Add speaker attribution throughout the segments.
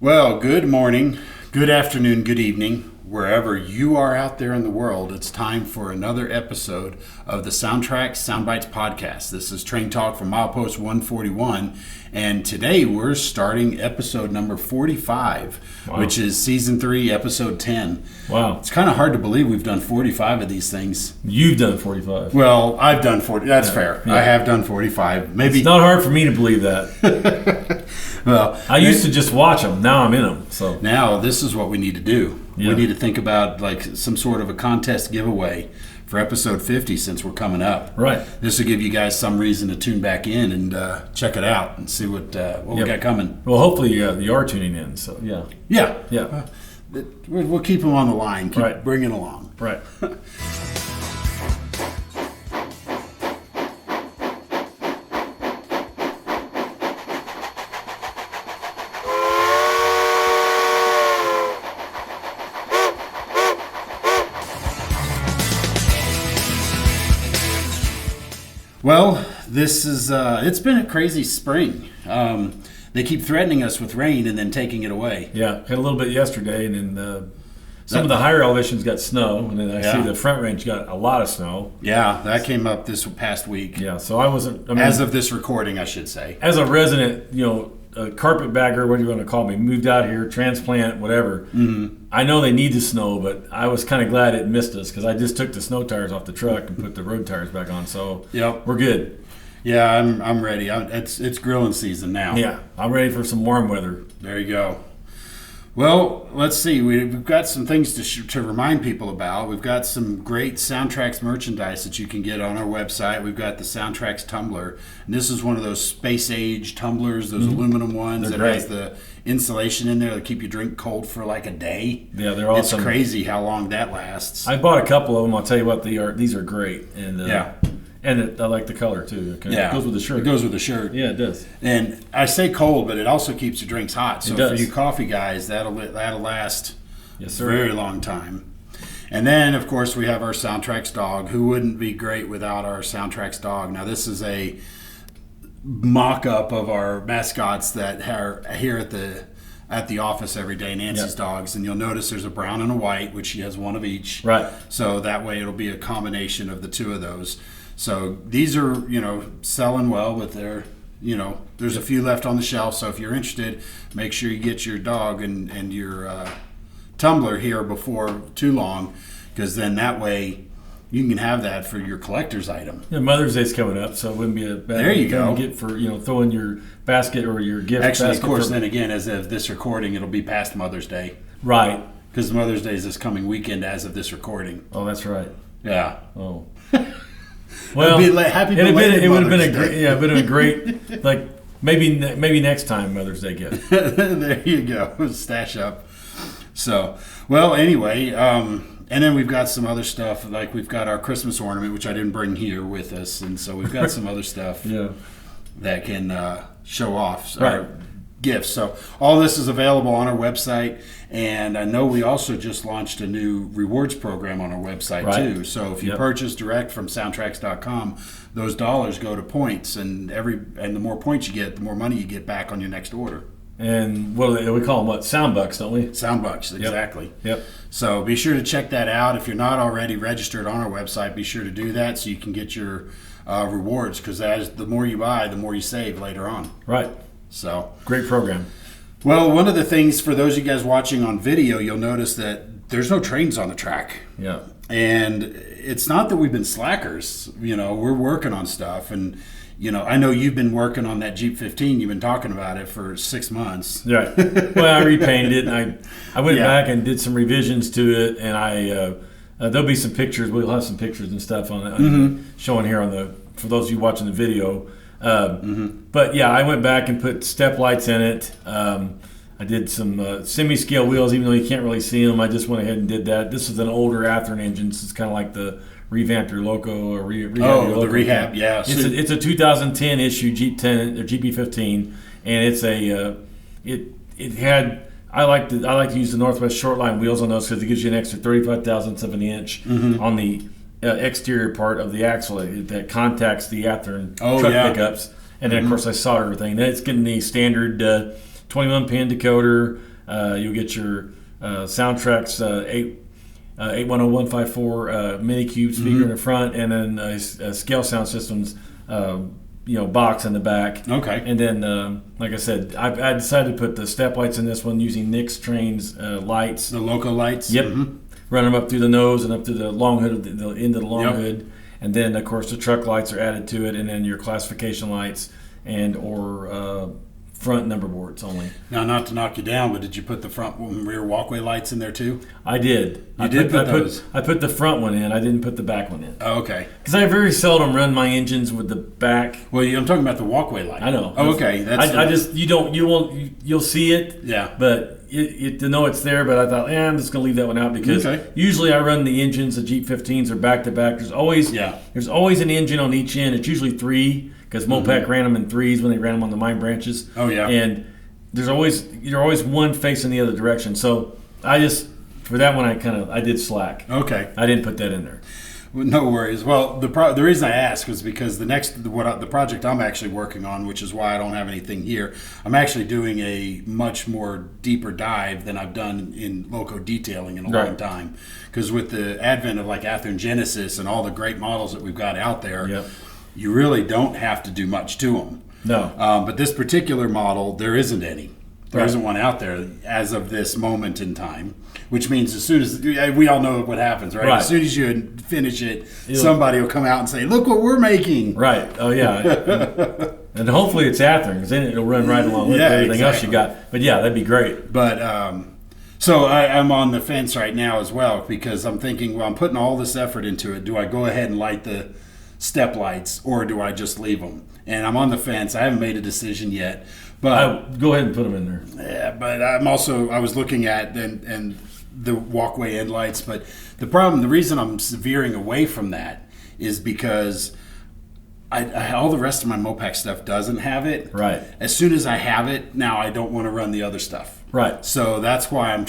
Speaker 1: Well, good morning, good afternoon, good evening. Wherever you are out there in the world, it's time for another episode of the SoundTraxx Soundbites podcast. This is Train Talk from Milepost 141, and today we're starting episode number 45, which is season 3, episode 10.
Speaker 2: Wow.
Speaker 1: It's kind of hard to believe we've done 45 of these things.
Speaker 2: You've done 45.
Speaker 1: Well, I've done 40. That's fair. Yeah. I have done 45. Maybe
Speaker 2: it's not hard for me to believe that.
Speaker 1: Well,
Speaker 2: I used to just watch them. Now I'm in them. So
Speaker 1: now this is what we need to do.
Speaker 2: Yeah.
Speaker 1: We need to think about like some sort of a contest giveaway for episode 50 since we're coming up.
Speaker 2: Right.
Speaker 1: This will give you guys some reason to tune back in and check it out and see what we got coming.
Speaker 2: Well, hopefully you are tuning in. So
Speaker 1: yeah. We'll keep them on the line. Keep bringing along.
Speaker 2: Right.
Speaker 1: Well, this is, it's been a crazy spring. They keep threatening us with rain and then taking it away.
Speaker 2: Yeah, had a little bit yesterday, and then some of the higher elevations got snow, and then I see the Front Range got a lot of snow.
Speaker 1: Yeah, that came up this past week.
Speaker 2: Yeah, so I wasn't...
Speaker 1: as of this recording, I should say.
Speaker 2: As a resident, a carpetbagger, what do you want to call me, moved out here, transplant, whatever. Mm-hmm. I know they need the snow, but I was kind of glad it missed us because I just took the snow tires off the truck and put the road tires back on. So we're good.
Speaker 1: Yeah, I'm ready. It's grilling season now.
Speaker 2: Yeah, I'm ready for some warm weather.
Speaker 1: There you go. Well, let's see. We've got some things to remind people about. We've got some great SoundTraxx merchandise that you can get on our website. We've got the SoundTraxx tumbler. And this is one of those space-age tumblers, those aluminum ones that has the insulation in there that keep your drink cold for like a day.
Speaker 2: Yeah, they're awesome.
Speaker 1: It's crazy how long that lasts.
Speaker 2: I bought a couple of them. I'll tell you what, these are great. And And I like the color, too.
Speaker 1: Yeah.
Speaker 2: It goes with the shirt.
Speaker 1: It goes with the shirt.
Speaker 2: Yeah, it does.
Speaker 1: And I say cold, but it also keeps your drinks hot. So
Speaker 2: for
Speaker 1: you coffee guys, that'll last a
Speaker 2: sir.
Speaker 1: very long time. And then, of course, we have our SoundTraxx dog. Who wouldn't be great without our SoundTraxx dog? Now, this is a mock-up of our mascots that are here at the office every day, Nancy's dogs, and you'll notice there's a brown and a white, which she has one of each.
Speaker 2: Right.
Speaker 1: So that way it'll be a combination of the two of those. So these are, selling well, but they're, there's a few left on the shelf. So if you're interested, make sure you get your dog and your tumbler here before too long, because then that way you can have that for your collector's item.
Speaker 2: Yeah, Mother's Day's coming up, so it wouldn't be a bad thing to get for, throwing your basket or your gift basket.
Speaker 1: Actually, of course, then again, as of this recording, it'll be past Mother's Day.
Speaker 2: Right.
Speaker 1: Because Mother's Day is this coming weekend as of this recording.
Speaker 2: Oh, that's right.
Speaker 1: Yeah.
Speaker 2: Oh. Well, it would have been a great, like maybe next time Mother's Day gift.
Speaker 1: There you go, stash up. So, well, anyway, and then we've got some other stuff, like we've got our Christmas ornament, which I didn't bring here with us, and so we've got some other stuff that can show off our gifts. So all this is available on our website, and I know we also just launched a new rewards program on our website too. So if you purchase direct from SoundTraxx.com, those dollars go to points, and the more points you get, the more money you get back on your next order.
Speaker 2: And we call them Sound Bucks, don't we?
Speaker 1: Sound Bucks, exactly.
Speaker 2: Yep.
Speaker 1: So be sure to check that out. If you're not already registered on our website, be sure to do that so you can get your rewards, because the more you buy, the more you save later on.
Speaker 2: Right.
Speaker 1: So
Speaker 2: great program.
Speaker 1: Well, one of the things for those of you guys watching on video, you'll notice that there's no trains on the track.
Speaker 2: Yeah.
Speaker 1: And it's not that we've been slackers. We're working on stuff, and I know you've been working on that Jeep 15. You've been talking about it for 6 months.
Speaker 2: Right. Well, I repainted it, and I went back and did some revisions to it, and there'll be some pictures. We'll have some pictures and stuff showing here for those of you watching the video. But yeah, I went back and put step lights in it. I did some semi-scale wheels, even though you can't really see them. I just went ahead and did that. This is an older Athearn engine, so it's kind of like the revamped your Loco or rehab your Loco.
Speaker 1: The rehab, yeah.
Speaker 2: It's a 2010 issue Jeep 10 or GP15, and it's it had. I like to use the Northwest Shortline wheels on those because it gives you an extra 35 thousandths of an inch on the exterior part of the axle that contacts the Athearn truck pickups. And then, of course, I solder everything. Then it's getting the standard 21-pin decoder, You'll get your SoundTraxx 810154 mini cube speaker in the front, and then a Scale Sound Systems box in the back.
Speaker 1: Okay.
Speaker 2: And then, like I said, I decided to put the step lights in this one using Nick's Train's lights.
Speaker 1: The Loco lights?
Speaker 2: Yep. Run them up through the nose and up to the long hood, the end of the long hood. And then, of course, the truck lights are added to it, and then your classification lights or front number boards only.
Speaker 1: Now, not to knock you down, but did you put the front and rear walkway lights in there too?
Speaker 2: I did.
Speaker 1: You did put those?
Speaker 2: I put the front one in. I didn't put the back one in.
Speaker 1: Oh, okay.
Speaker 2: Because I very seldom run my engines with the back.
Speaker 1: Well, I'm talking about the walkway light.
Speaker 2: I know.
Speaker 1: Oh, okay.
Speaker 2: You'll see it.
Speaker 1: Yeah.
Speaker 2: But to know it's there. But I thought, I'm just gonna leave that one out because usually I run the engines. The Jeep 15s are back to back. There's always an engine on each end. It's usually 3 because Mopac ran them in 3s when they ran them on the mine branches.
Speaker 1: Oh yeah.
Speaker 2: And you're always one facing the other direction. So for that one I did slack.
Speaker 1: Okay.
Speaker 2: I didn't put that in there.
Speaker 1: No worries. Well, the reason I asked was because the project I'm actually working on, which is why I don't have anything here, I'm actually doing a much more deeper dive than I've done in loco detailing in a long time. Because with the advent of like Athearn Genesis and all the great models that we've got out there, you really don't have to do much to them.
Speaker 2: No.
Speaker 1: But this particular model, there isn't any. There isn't one out there as of this moment in time. Which means as soon as we all know what happens, right? As soon as you finish it, somebody will come out and say, "Look what we're making!"
Speaker 2: Right? Oh yeah. And hopefully it's Athearn, because then it'll run right along with everything else you got. But yeah, that'd be great.
Speaker 1: But so I'm on the fence right now as well because I'm thinking, well, I'm putting all this effort into it. Do I go ahead and light the step lights, or do I just leave them? And I'm on the fence. I haven't made a decision yet. But
Speaker 2: go ahead and put them in there.
Speaker 1: Yeah, but I was looking at and the walkway end lights, but the reason I'm veering away from that is because all the rest of my Mopac stuff doesn't have it.
Speaker 2: Right.
Speaker 1: As soon as I have it, now I don't want to run the other stuff.
Speaker 2: Right.
Speaker 1: So that's why I'm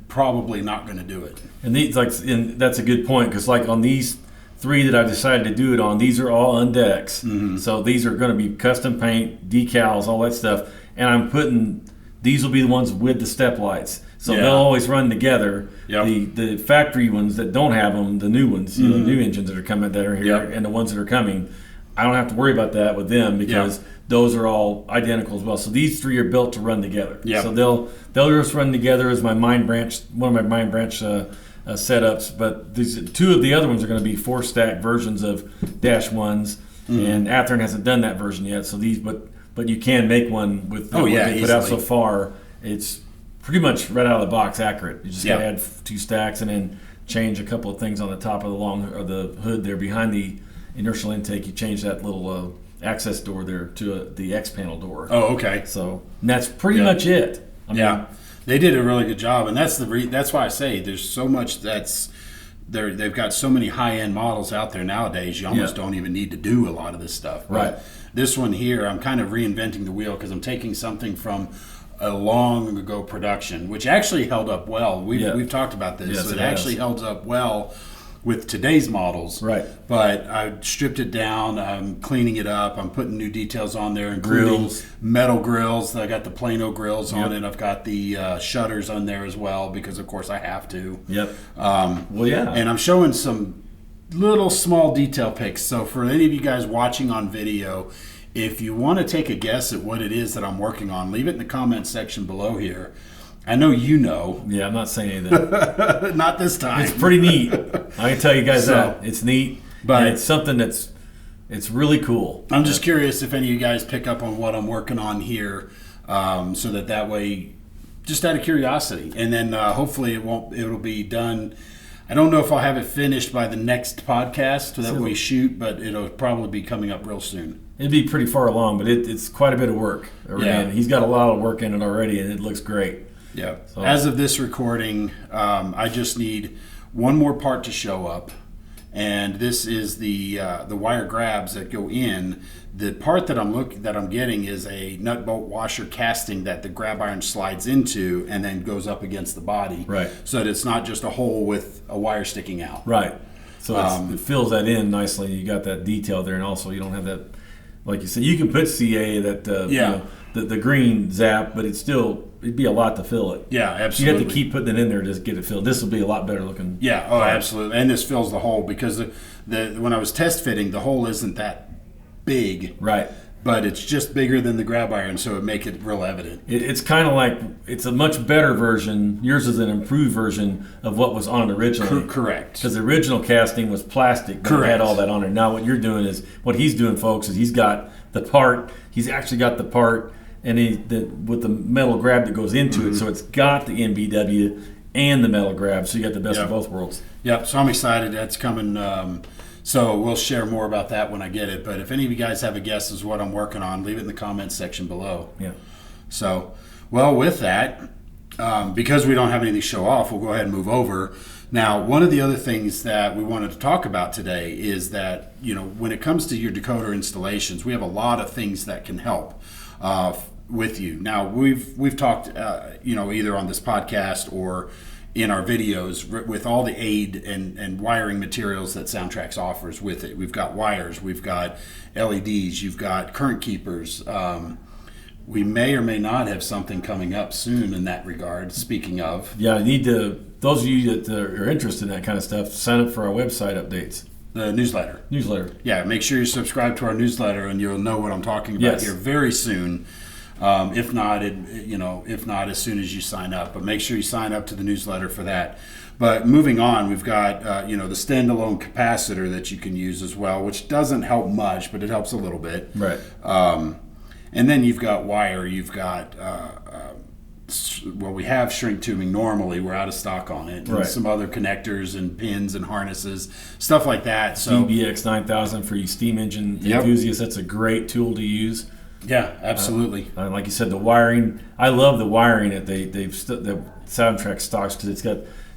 Speaker 1: probably not going to do it.
Speaker 2: And that's a good point because like on these 3 that I decided to do it on, these are all undecks. Mm-hmm. So these are going to be custom paint, decals, all that stuff. And these will be the ones with the step lights. So they'll always run together. Yep. The factory ones that don't have them, the new ones, the new engines that are coming that are here, and the ones that are coming, I don't have to worry about that with them because those are all identical as well. So these 3 are built to run together. Yep. So they'll just run together as one of my mine branch setups. But these 2 of the other ones are going to be 4-stack versions of Dash 1s, and Athearn hasn't done that version yet. So but you can make one with what they put out so far. It's pretty much right out of the box accurate. You just got to add 2 stacks and then change a couple of things on the top of the hood there behind the inertial intake. You change that little access door there to the X panel door.
Speaker 1: Oh, okay.
Speaker 2: So that's pretty much it.
Speaker 1: They did a really good job, and that's why I say there's so much they've got so many high-end models out there nowadays. You almost don't even need to do a lot of this stuff.
Speaker 2: Right.
Speaker 1: But this one here, I'm kind of reinventing the wheel because I'm taking something from a long ago production, which actually held up well. We've talked about this.
Speaker 2: Yes,
Speaker 1: so it actually held up well with today's models.
Speaker 2: Right.
Speaker 1: But I stripped it down. I'm cleaning it up. I'm putting new details on there, including metal grills. I got the Plano grills on it. I've got the shutters on there as well because, of course, I have to.
Speaker 2: Yep.
Speaker 1: And I'm showing some little small detail picks. So for any of you guys watching on video, if you want to take a guess at what it is that I'm working on, leave it in the comments section below here. I know you know.
Speaker 2: Yeah, I'm not saying anything.
Speaker 1: Not this time.
Speaker 2: It's pretty neat. I can tell you guys that. It's neat, but it's something it's really cool.
Speaker 1: I'm just curious if any of you guys pick up on what I'm working on here, so that way, just out of curiosity. And then hopefully it'll be done. I don't know if I'll have it finished by the next podcast that we shoot, but it'll probably be coming up real soon.
Speaker 2: It'd be pretty far along, but it's quite a bit of work. And he's got a lot of work in it already, and it looks great.
Speaker 1: Yeah. So, as of this recording, I just need one more part to show up, and this is the wire grabs that go in. The part that I'm getting is a nut bolt washer casting that the grab iron slides into and then goes up against the body.
Speaker 2: Right.
Speaker 1: So that it's not just a hole with a wire sticking out.
Speaker 2: Right. So it fills that in nicely. You got that detail there, and also you don't have that. like you said, you can put CA that the green zap, but it'd be a lot to fill it.
Speaker 1: Yeah, absolutely.
Speaker 2: You have to keep putting it in there to get it filled. This will be a lot better looking.
Speaker 1: Yeah, absolutely. And this fills the hole because when I was test fitting, the hole isn't that big.
Speaker 2: Right.
Speaker 1: But it's just bigger than the grab iron, so it make it real evident.
Speaker 2: It's kind of like, it's a much better version. Yours is an improved version of what was on it originally.
Speaker 1: Correct.
Speaker 2: Because the original casting was plastic, but it had all that on it. Now what you're doing is, what he's doing, folks, is he's got the part. He's actually got the part, and with the metal grab that goes into it, so it's got the NBW and the metal grab, so you got the best of both worlds.
Speaker 1: Yep. So I'm excited. That's coming. So we'll share more about that when I get it. But if any of you guys have a guess as what I'm working on, leave it in the comments section below.
Speaker 2: Yeah.
Speaker 1: So, well, with that, because we don't have anything to show off, we'll go ahead and move over. Now, one of the other things that we wanted to talk about today is that, when it comes to your decoder installations, we have a lot of things that can help with you. Now, we've talked, either on this podcast or in our videos with all the aid and wiring materials that SoundTraxx offers with it. We've got wires, we've got LEDs, you've got current keepers. We may or may not have something coming up soon in that regard, speaking of.
Speaker 2: Yeah, I need to, those of you that are interested in that kind of stuff, sign up for our website updates.
Speaker 1: The newsletter. Yeah, make sure you subscribe to our newsletter and you'll know what I'm talking about here very soon. If not as soon as you sign up, but make sure you sign up to the newsletter for that. But moving on, we've got the standalone capacitor that you can use as well, which doesn't help much, but it helps a little bit.
Speaker 2: Right.
Speaker 1: And then you've got wire. You've got we have shrink tubing normally. We're out of stock on it. And some other connectors and pins and harnesses, stuff like that. So
Speaker 2: DBX 9000 for you steam engine enthusiasts. That's a great tool to use.
Speaker 1: Yeah, absolutely.
Speaker 2: Like you said, the wiring. I love the wiring that the SoundTraxx stocks, because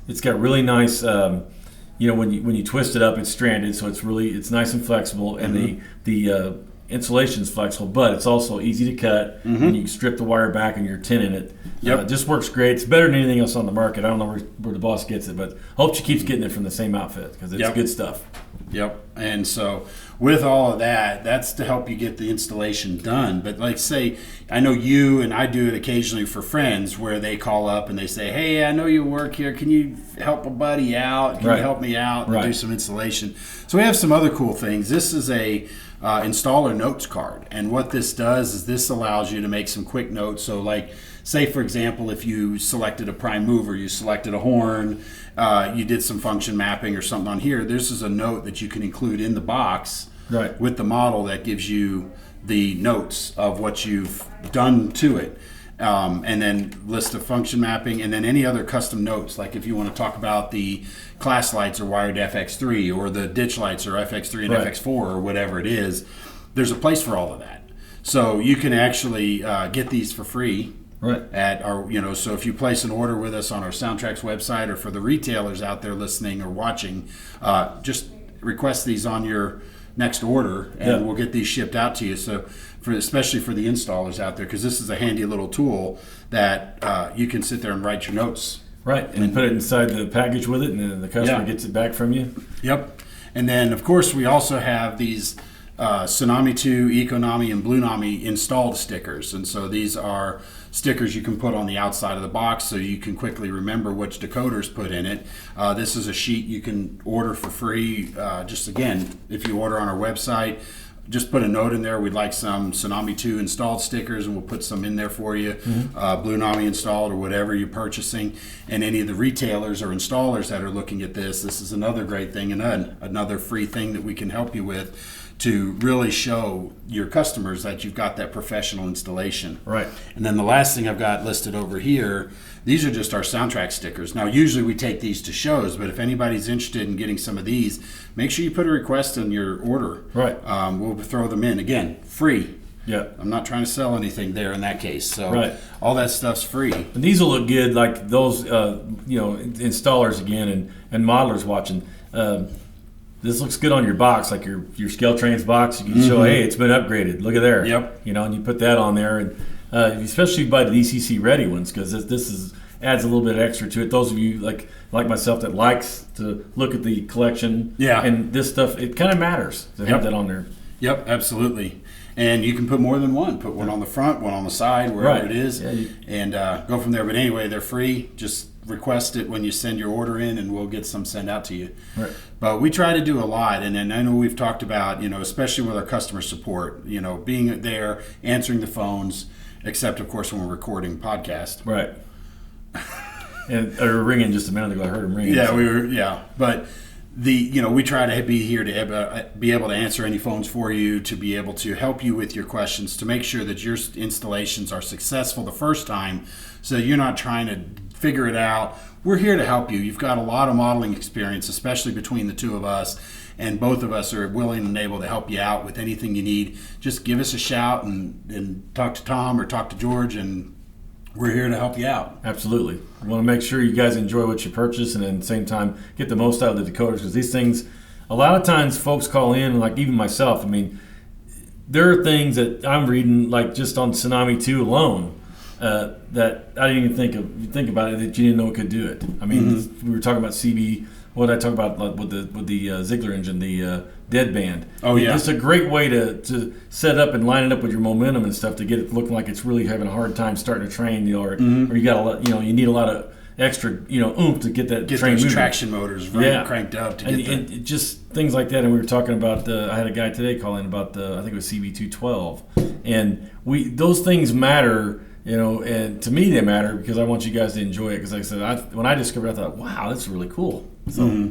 Speaker 2: it's got really nice. When you twist it up, it's stranded, so it's nice and flexible, and the insulation's flexible, but it's also easy to cut. And you can strip the wire back and you're tinning it. It just works great. It's better than anything else on the market. I don't know where the boss gets it, but hope she keeps getting it from the same outfit because it's good stuff.
Speaker 1: Yep. And so with all of that, that's to help you get the installation done. But like say, I know you and I do it occasionally for friends where they call up and they say, hey, I know you work here. Can you help a buddy out? Can you help me out and do some installation? So we have some other cool things. This is a installer notes card. And what this does is this allows you to make some quick notes. So like, say for example, if you selected a prime mover, you selected a horn, you did some function mapping or something on here, this is a note that you can include in the box with the model that gives you the notes of what you've done to it. And then list of function mapping, and then any other custom notes, like if you want to talk about the class lights are wired to FX3 or the ditch lights are FX3 and FX4 or whatever it is, there's a place for all of that. So you can actually get these for free at our, so if you place an order with us on our SoundTraxx website, or for the retailers out there listening or watching, just request these on your next order and we'll get these shipped out to you. So especially for the installers out there, because this is a handy little tool that you can sit there and write your notes.
Speaker 2: And put it inside the package with it, and then the customer gets it back from you.
Speaker 1: And then, of course, we also have these Tsunami 2, Econami, and Blunami installed stickers. And so these are stickers you can put on the outside of the box so you can quickly remember which decoder's put in it. This is a sheet you can order for free. Just again, if you order on our website, just put a note in there. We'd like some Tsunami 2 installed stickers, and we'll put some in there for you. Blunami installed or whatever you're purchasing. And any of the retailers or installers that are looking at this is another great thing and another free thing that we can help you with to really show your customers that you've got that professional installation. And then the last thing I've got listed over here, these are just our SoundTraxx stickers. Now, usually we take these to shows, but if anybody's interested in getting some of these, make sure you put a request in your order. We'll throw them in. Again, free. I'm not trying to sell anything there in that case. So all that stuff's free.
Speaker 2: And these will look good, like those, installers again and modelers watching. This looks good on your box, like your Scale Trains box. You can show, hey, it's been upgraded. Look at there. And you put that on there, and especially by the DCC ready ones, because this adds a little bit extra to it. Those of you like myself that likes to look at the collection and this stuff, it kind of matters to have that on there.
Speaker 1: Absolutely. And you can put more than one. Put one on the front, one on the side, wherever it is, and go from there. But anyway, they're free. Just request it when you send your order in, and we'll get some sent out to you.
Speaker 2: Right.
Speaker 1: But we try to do a lot, and I know we've talked about, especially with our customer support, being there, answering the phones, except, of course, when we're recording podcast.
Speaker 2: Right. And they were ringing just a minute ago. I heard them ringing.
Speaker 1: Yeah, But we try to be here to be able to answer any phones for you, to be able to help you with your questions, to make sure that your installations are successful the first time, so you're not trying to figure it out. We're here to help you. You've got a lot of modeling experience, especially between the two of us, and both of us are willing and able to help you out with anything you need. Just give us a shout and talk to Tom or talk to George, and we're here to help you out.
Speaker 2: Absolutely. We want to make sure you guys enjoy what you purchase, and at the same time get the most out of the decoders, because these things, a lot of times folks call in, like even myself, there are things that I'm reading, like just on Tsunami 2 alone, that I didn't even think about it, that you didn't know it could do it. We were talking about CB. What did I talk about with the Ziegler engine, the deadband?
Speaker 1: Oh yeah,
Speaker 2: it's a great way to set up and line it up with your momentum and stuff to get it looking like it's really having a hard time starting to train, or you got a lot, you need a lot of extra, oomph to get that train moving.
Speaker 1: Traction motors cranked up to
Speaker 2: and just things like that. And we were talking about, I had a guy today call in about I think it was CB212, and those things matter. And to me they matter because I want you guys to enjoy it. Because like I said, when I discovered it, I thought, wow, that's really cool. So,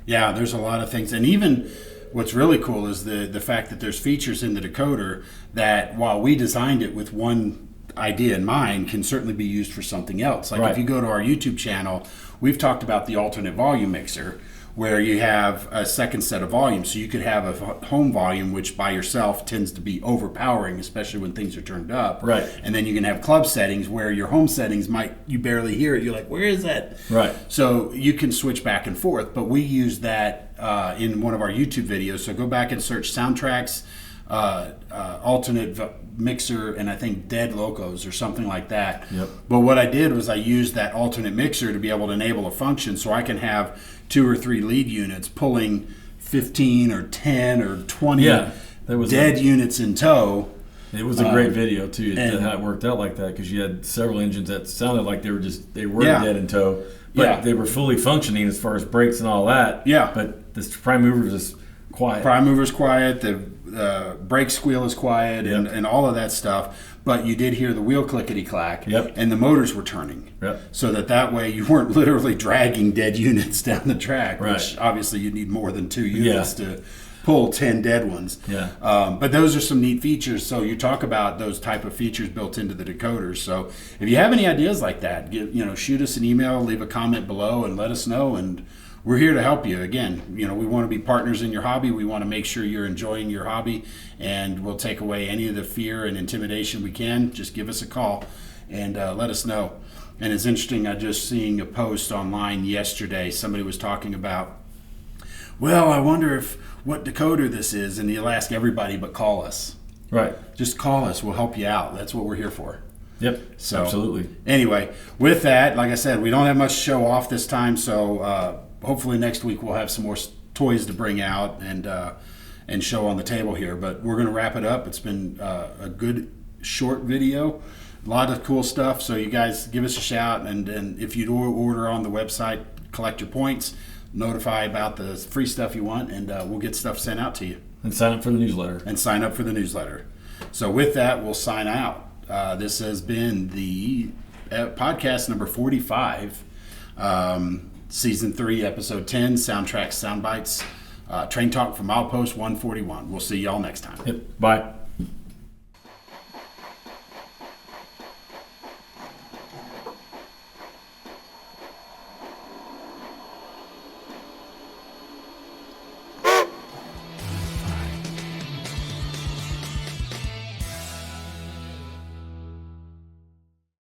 Speaker 1: yeah, there's a lot of things. And even what's really cool is the fact that there's features in the decoder that, while we designed it with one idea in mind, can certainly be used for something else. Like if you go to our YouTube channel, we've talked about the alternate volume mixer, where you have a second set of volumes. So you could have a home volume, which by yourself tends to be overpowering, especially when things are turned up.
Speaker 2: Right.
Speaker 1: And then you can have club settings where your home settings you barely hear it. You're like, where is that?
Speaker 2: Right.
Speaker 1: So you can switch back and forth. But we use that in one of our YouTube videos. So go back and search SoundTraxx alternate mixer, and I think Dead Locos or something like that.
Speaker 2: Yep.
Speaker 1: But what I did was I used that alternate mixer to be able to enable a function, so I can have 2 or 3 lead units pulling 15 or 10 or 20 dead units in tow.
Speaker 2: It was a great video too, how it worked out like that, because you had several engines that sounded like they were dead in tow, but they were fully functioning as far as brakes and all that.
Speaker 1: Yeah.
Speaker 2: But this prime mover was just quiet.
Speaker 1: Prime mover's quiet. The brake squeal is quiet, and all of that stuff. But you did hear the wheel clickety-clack, and the motors were turning. So that way you weren't literally dragging dead units down the track, which obviously you need more than 2 units to pull 10 dead ones. But those are some neat features. So you talk about those type of features built into the decoders. So if you have any ideas like that, shoot us an email, leave a comment below, and let us know. And we're here to help you. Again, we want to be partners in your hobby. We want to make sure you're enjoying your hobby, and we'll take away any of the fear and intimidation we can. Just give us a call and let us know. And it's interesting, I just seeing a post online yesterday. Somebody was talking about, well, I wonder what decoder this is, and you'll ask everybody but call us.
Speaker 2: Right.
Speaker 1: Just call us. We'll help you out. That's what we're here for.
Speaker 2: Yep,
Speaker 1: so,
Speaker 2: absolutely.
Speaker 1: Anyway, with that, like I said, we don't have much to show off this time, so hopefully next week we'll have some more toys to bring out and show on the table here. But we're going to wrap it up. It's been a good short video, a lot of cool stuff. So you guys give us a shout, and if you do order on the website, collect your points, notify about the free stuff you want, and we'll get stuff sent out to you.
Speaker 2: And sign up for the newsletter. So with that, we'll sign out. This has been the podcast number 45. Season 3, Episode 10, SoundTraxx Soundbites, Train Talk from Milepost 141. We'll see y'all next time. Yep. Bye.